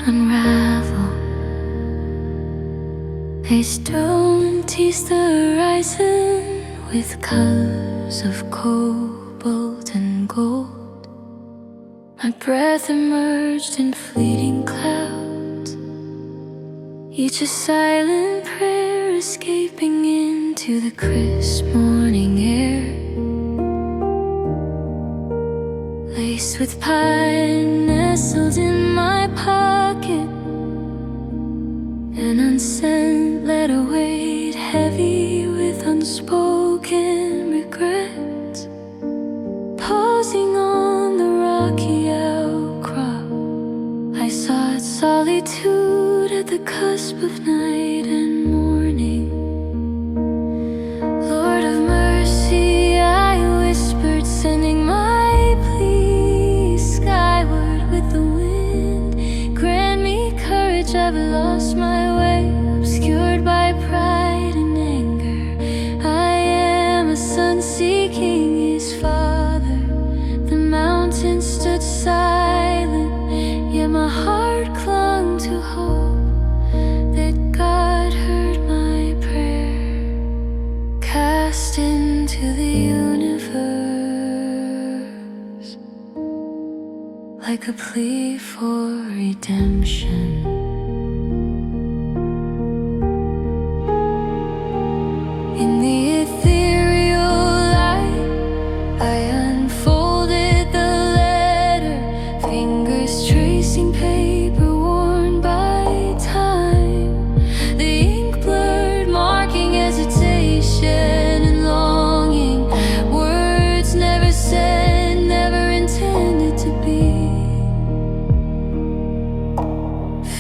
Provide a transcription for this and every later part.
unravel. They don't tease the horizon with colors of cobalt and gold. My breath emerged in fleeting clouds, each a silent prayer escaping into the crisp morning air. Laced with pine nestled in my pocket, an unsent letter weighed heavy with unspoken regrets. Pausing on the rocky outcrop, I sought solitude at the cusp of night and morning. Lord of mercy, I whispered, sending my plea skyward with the wind. Grant me courage, I've lost my way, obscured by pride and anger. I am a son seeking his father. The mountain stood silent, yet my heart clung to hope that God heard my prayer. Cast into the universe like a plea for redemption. In the ethereal light, I unfolded the letter, fingers tracing paper worn by time. The ink blurred, marking hesitation and longing, words never said, never intended to be.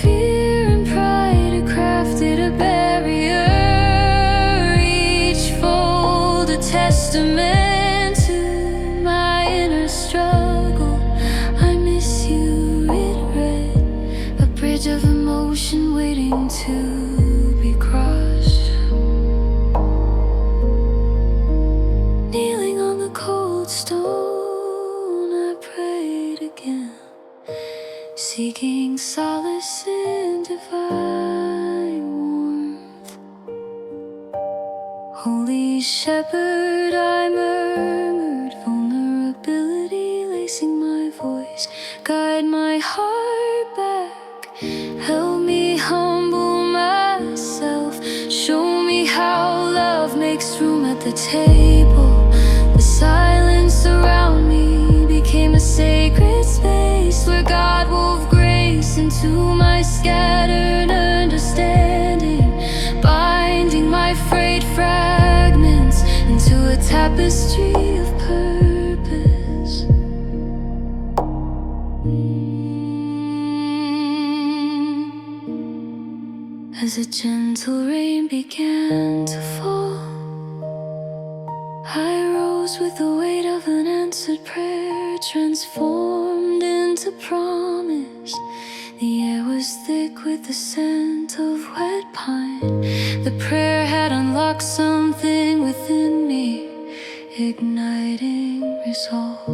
Fear and pride had crafted a barrier, testament to my inner struggle. I miss you, it read, a bridge of emotion waiting to be crossed. Kneeling on the cold stone, I prayed again, seeking solace in divine warmth. Holy Shepherd, I murmured, vulnerability lacing my voice. Guide my heart back, help me humble myself. Show me how love makes room at the table. The silence around me became a sacred space where God wove grace into my scattered understanding, binding my frayed fragments into a tapestry of purpose. As a gentle rain began to fall, I rose with the weight of an answered prayer, transformed into promise. The air was thick with the scent of wet pine. The prayer had unlocked something within me, igniting resolve.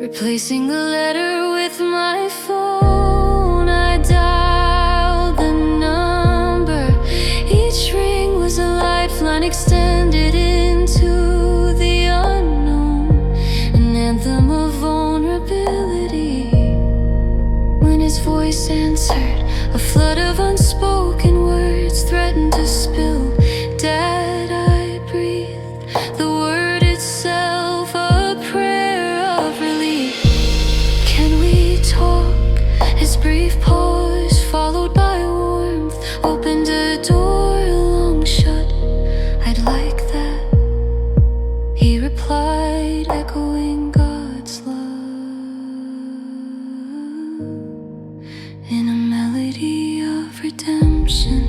Replacing the letter with my phone, I dialed the number. Each ring was a lifeline extended into the unknown, an anthem of vulnerability. When his voice answered, a flood of unspoken words threatened to spill. Dad, I breathed, the word itself a prayer of relief. Can we talk? His brief pause, followed by warmth, opened a door long shut. I'd like that, he replied, echoing God's love in a melody of redemption.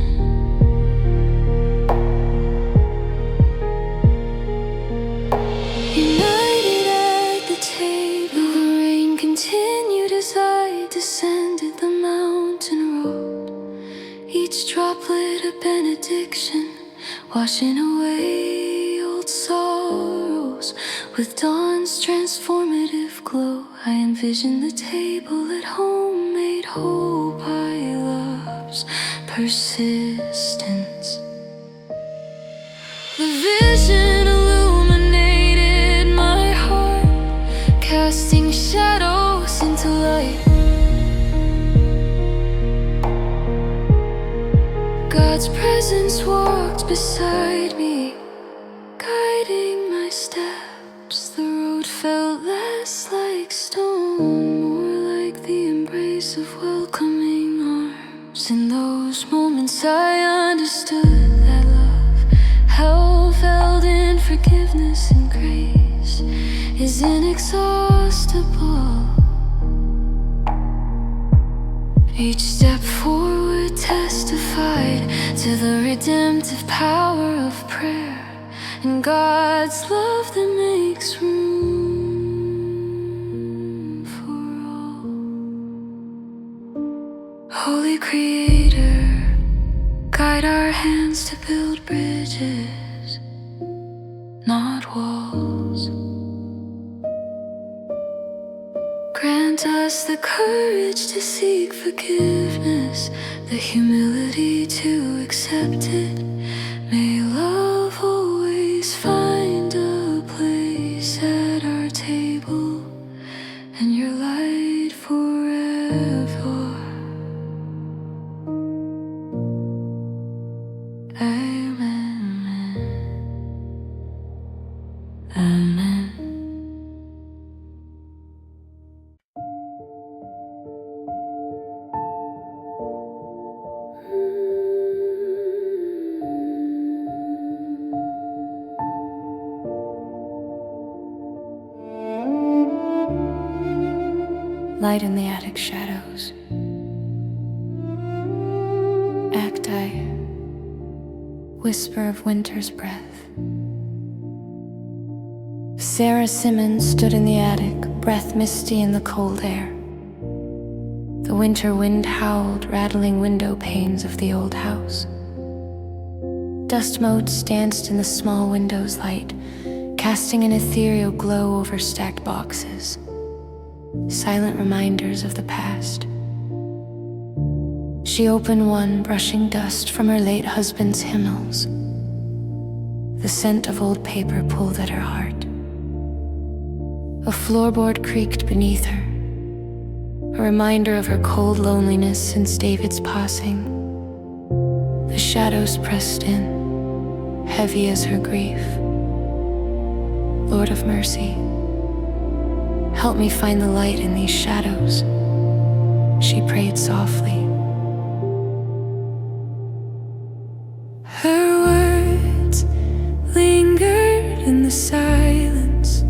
United at the table, the rain continued as I descended the mountain road. Each droplet a benediction, washing away old sorrows, With dawn's transformative glow, I envision the table at home, made hope I love's persistence. The vision illuminated my heart, casting shadows into light. God's presence walked beside me, guiding my steps. The road felt less like stone, more like the embrace of welcoming arms. In those moments I understood that love, held in forgiveness and grace, is inexhaustible. Each step forward testified to the redemptive power of prayer and God's love that makes room for all. Holy Creator, guide our hands to build bridges, not walls. Grant us the courage to seek forgiveness, the humility to accept it. May love always find a place at our table, and your light forever. Amen. Amen. Light in the attic shadows. Act I, whisper of winter's breath. Sarah Simmons stood in the attic, breath misty in the cold air. The winter wind howled, rattling window panes of the old house. Dust motes danced in the small window's light, casting an ethereal glow over stacked boxes. Silent reminders of the past. She opened one, brushing dust from her late husband's hymnals. The scent of old paper pulled at her heart. A floorboard creaked beneath her, a reminder of her cold loneliness since David's passing. The shadows pressed in, heavy as her grief. Lord of mercy, help me find the light in these shadows, she prayed softly. Her words lingered in the silence,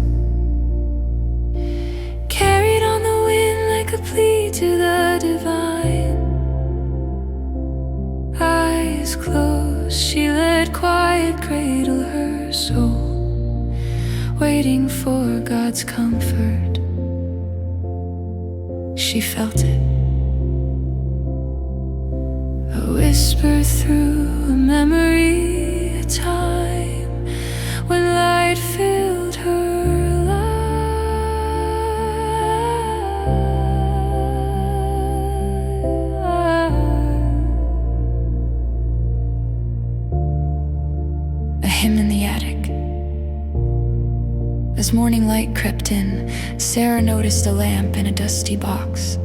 carried on the wind like a plea to the divine. Eyes closed, she let quiet cradle her soul, waiting for God's comfort. She felt it, a whisper through a memory, a time when light filled her life. A hymn in the attic. As morning light crept in, Sarah noticed a lamp in a dusty box.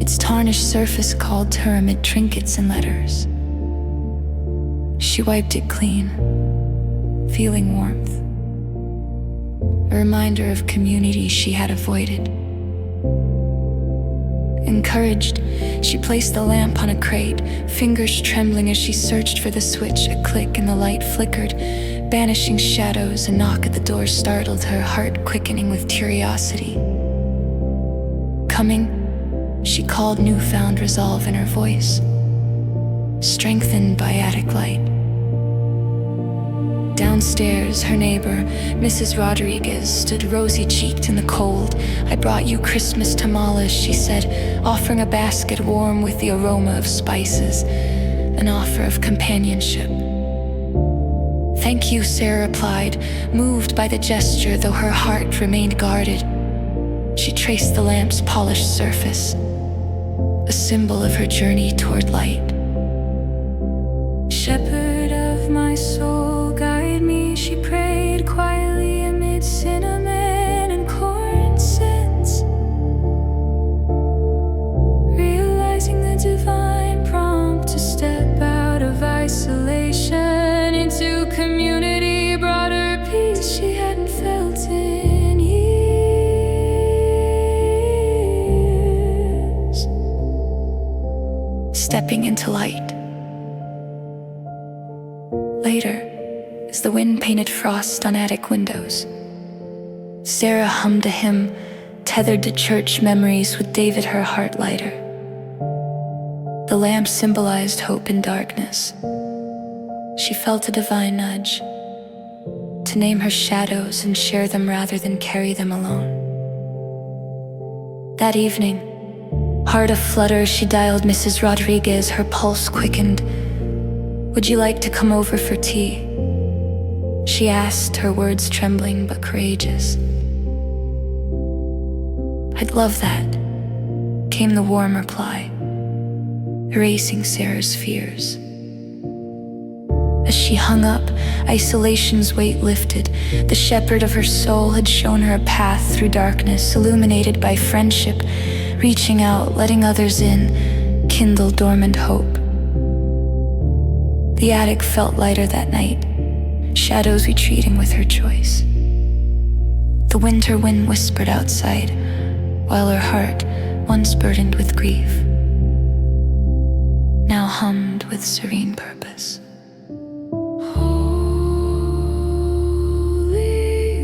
Its tarnished surface called to her amid trinkets and letters. She wiped it clean, feeling warmth, a reminder of community she had avoided. Encouraged, she placed the lamp on a crate, fingers trembling as she searched for the switch. A click and the light flickered, banishing shadows. A knock at the door startled her, heart quickening with curiosity. Coming, she called, newfound resolve in her voice, strengthened by attic light. Downstairs, her neighbor, Mrs. Rodriguez, stood rosy-cheeked in the cold. "I brought you Christmas tamales," she said, offering a basket warm with the aroma of spices, an offer of companionship. "Thank you," Sarah replied, moved by the gesture though her heart remained guarded. She traced the lamp's polished surface, a symbol of her journey toward light. "Shepherd of my soul, guide me," she prayed quietly amid cinnamon and corn scents, realizing the divine prompt to step out of isolation into community brought her peace she hadn't felt in years. Stepping into light. Later, as the wind painted frost on attic windows, Sarah hummed a hymn tethered to church memories with David, her heart lighter. The lamp symbolized hope in darkness. She felt a divine nudge to name her shadows and share them rather than carry them alone. That evening, heart aflutter, she dialed Mrs. Rodriguez, her pulse quickened. "Would you like to come over for tea?" she asked, her words trembling but courageous. "I'd love that," came the warm reply, erasing Sarah's fears. As she hung up, isolation's weight lifted. The shepherd of her soul had shown her a path through darkness, illuminated by friendship, reaching out, letting others in, kindle dormant hope. The attic felt lighter that night, shadows retreating with her choice. The winter wind whispered outside, while her heart, once burdened with grief, now hummed with serene purpose. Holy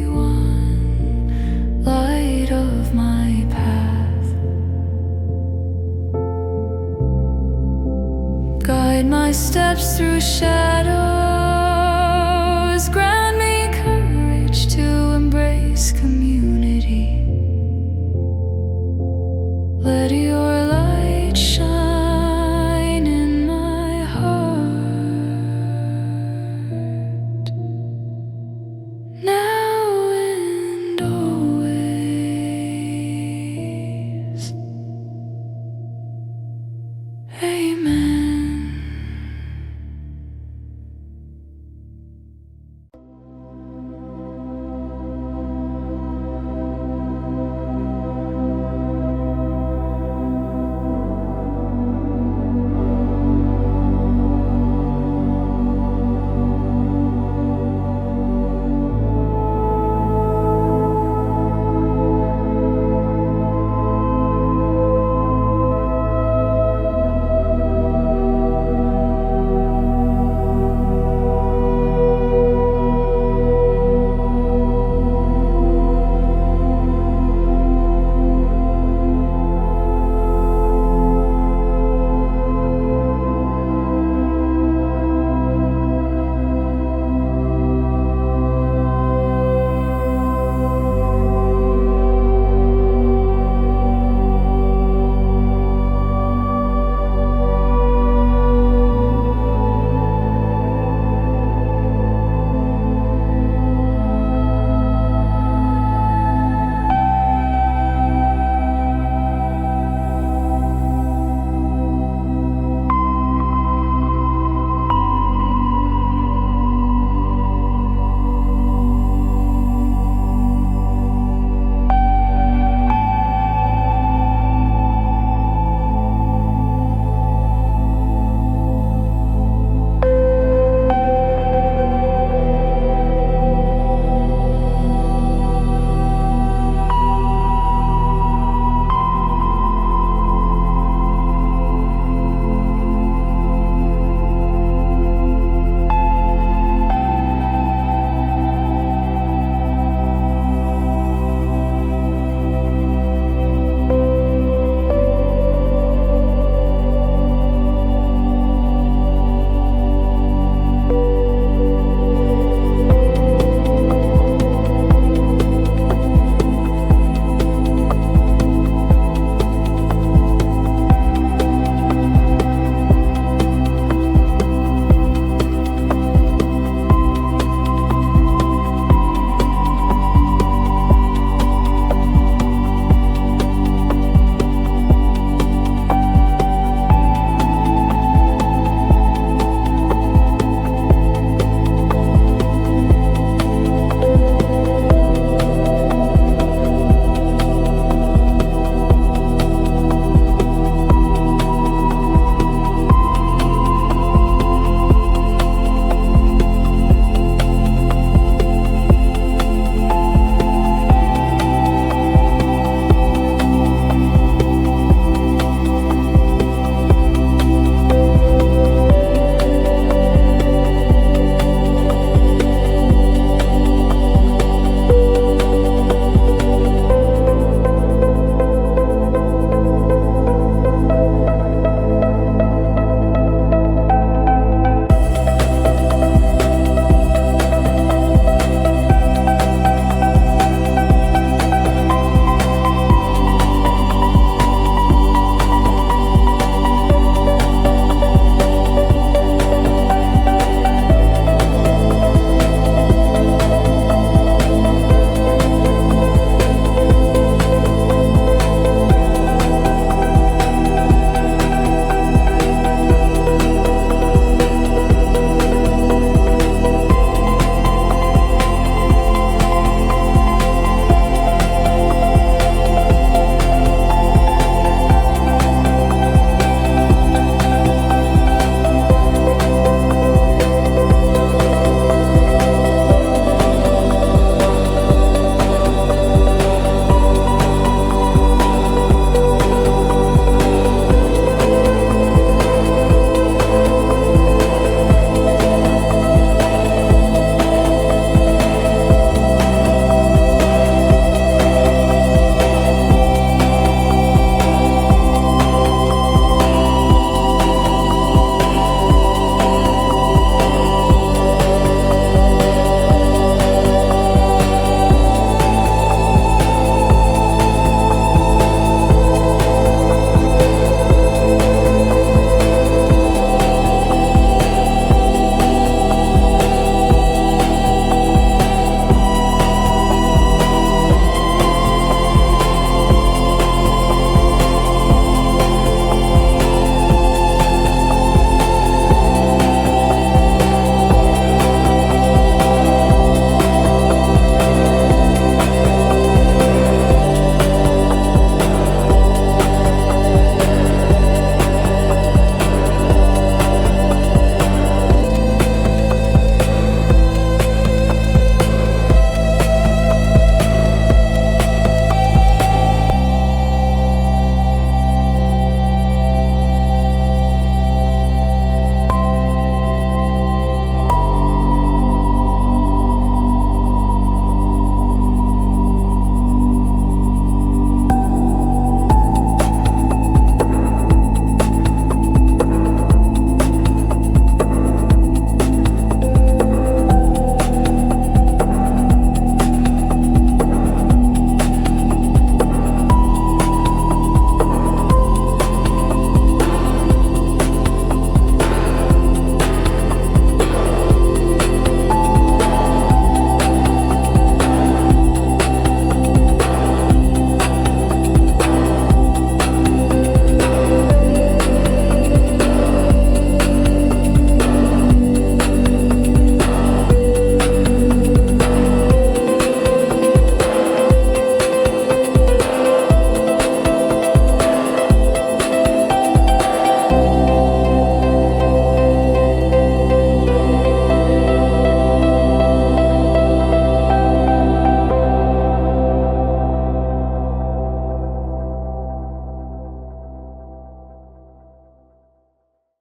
One, light of my path, guide my steps through shadows.